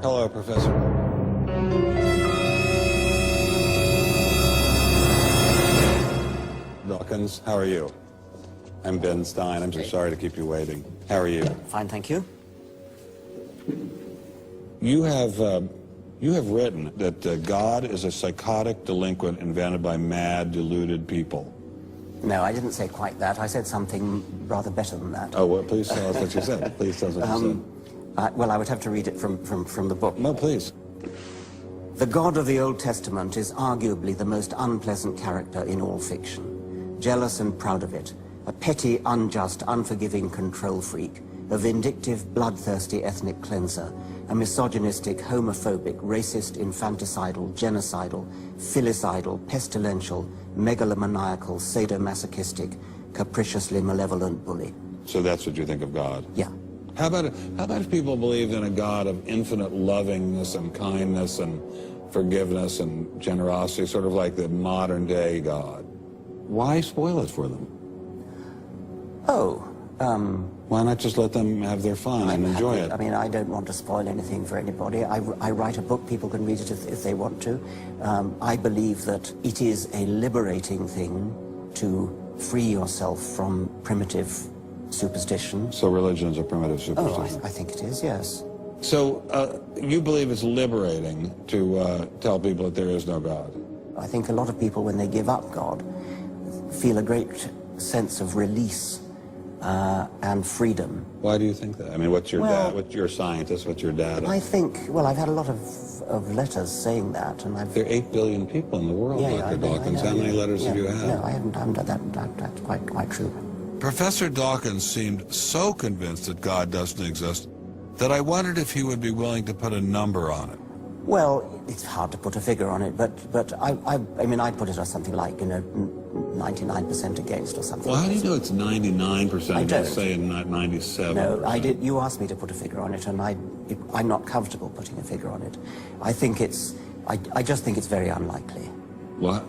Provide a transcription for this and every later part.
Hello, Professor. Dawkins, how are you? I'm Ben Stein. I'm so sorry to keep you waiting. How are you? Fine, thank you. You have written that God is a psychotic delinquent invented by mad, deluded people. No, I didn't say quite that. I said something rather better than that. Oh, well, please tell us what you said. Please tell us what you said. Well, I would have to read it from the book. No, please. The God of the Old Testament is arguably the most unpleasant character in all fiction. Jealous and proud of it. A petty, unjust, unforgiving control freak. A vindictive, bloodthirsty ethnic cleanser. A misogynistic, homophobic, racist, infanticidal, genocidal, filicidal, pestilential, megalomaniacal, sadomasochistic, capriciously malevolent bully. So that's what you think of God? Yeah. How about if people believed in a God of infinite lovingness and kindness and forgiveness and generosity, sort of like the modern day God? Why spoil it for them? Oh, why not just let them have their fun and enjoy it? I mean, I don't want to spoil anything for anybody. I write a book, people can read it if they want to. I believe that it is a liberating thing to free yourself from primitive superstition. So religion is a primitive superstition? Oh, I think it is, yes. So you believe it's liberating to tell people that there is no God? I think a lot of people, when they give up God, feel a great sense of release and freedom. Why do you think that? I mean, what's your dad? What's your scientist? What's your dad? I think, well, I've had a lot of letters saying that, and There are 8 billion people in the world, Dr. Dawkins. How many letters have you had? No, I haven't done that. That's quite true. Professor Dawkins seemed so convinced that God doesn't exist that I wondered if he would be willing to put a number on it. Well, it's hard to put a figure on it, but I mean, I'd put it as something like, 99% against or something. Well, how do you know it's 99%? I don't. Say not 97%. No, I did. You asked me to put a figure on it, and I'm not comfortable putting a figure on it. I think I just think it's very unlikely. What?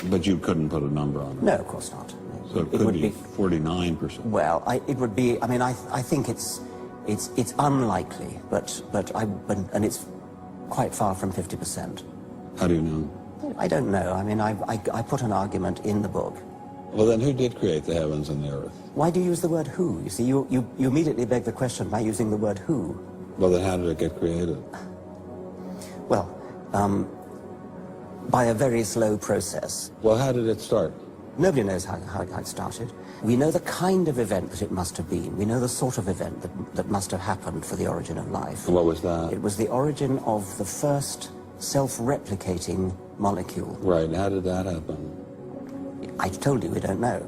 But you couldn't put a number on it? No, of course not. So it could be 49%. Well, it would be. I mean, I think it's unlikely, and it's quite far from 50%. How do you know? I don't know. I mean, I put an argument in the book. Well, then who did create the heavens and the earth? Why do you use the word who? You see, you immediately beg the question by using the word who. Well, then how did it get created? Well, by a very slow process. Well, how did it start? Nobody knows how it started. We know the kind of event that it must have been. We know the sort of event that must have happened for the origin of life. And what was that? It was the origin of the first self-replicating molecule. Right, and how did that happen? I told you we don't know.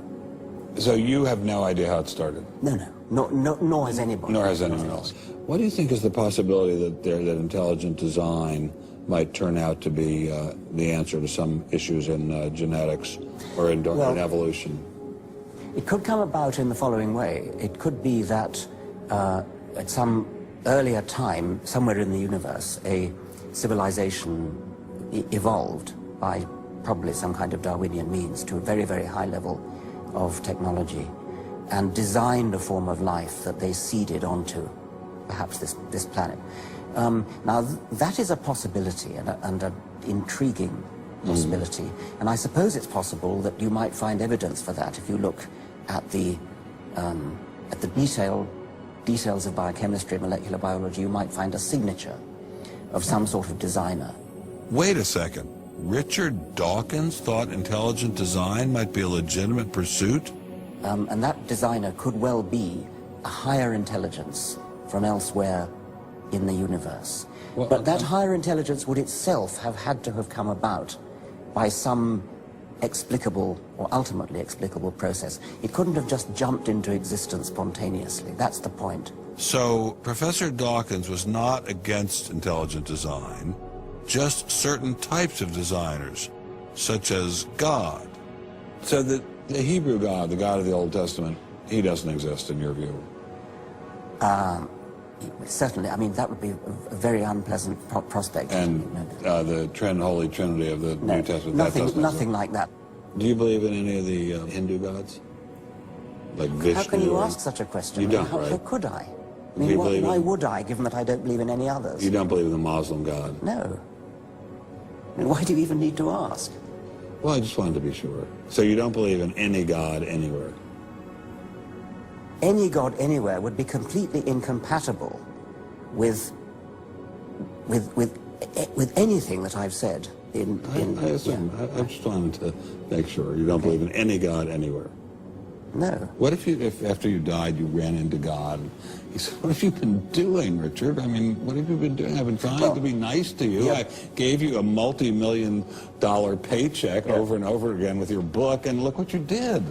So you have no idea how it started? No, nor has anybody. Nor has anyone else. What do you think is the possibility that intelligent design might turn out to be the answer to some issues in genetics or in evolution? It could come about in the following way. It could be that at some earlier time, somewhere in the universe, a civilization evolved by probably some kind of Darwinian means to a very, very high level of technology and designed a form of life that they seeded onto perhaps this planet. Now, that is a possibility and an intriguing possibility. And I suppose it's possible that you might find evidence for that if you look at the details of biochemistry, molecular biology. You might find a signature of some sort of designer. Wait a second. Richard Dawkins thought intelligent design might be a legitimate pursuit? And that designer could well be a higher intelligence from elsewhere in the universe. Well, but that higher intelligence would itself have had to have come about by some explicable or ultimately explicable process. It couldn't have just jumped into existence spontaneously. That's the point. So Professor Dawkins was not against intelligent design, just certain types of designers, such as God. So the Hebrew God, the God of the Old Testament, he doesn't exist in your view? Certainly. I mean, that would be a very unpleasant prospect. And the Holy Trinity of the New Testament, nothing like that. Do you believe in any of the Hindu gods? Like Vishnu? How can you ask such a question? You don't, How right? could I? I mean, believe why in- would I, given that I don't believe in any others? You don't believe in the Muslim God? No. I mean, why do you even need to ask? Well, I just wanted to be sure. So you don't believe in any God anywhere? Any God anywhere would be completely incompatible with anything that I've said I assume. yeah. I just wanted to make sure. You don't believe in any God anywhere? No. What if after you died you ran into God? He said, what have you been doing, Richard? I mean, what have you been doing? I've been trying to be nice to you. Yeah. I gave you a multi-million-dollar paycheck over and over again with your book, and look what you did.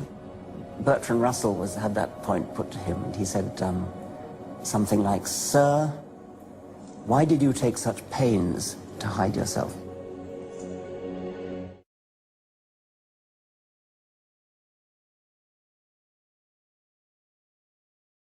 Bertrand Russell had that point put to him, and he said something like, "Sir, why did you take such pains to hide yourself?"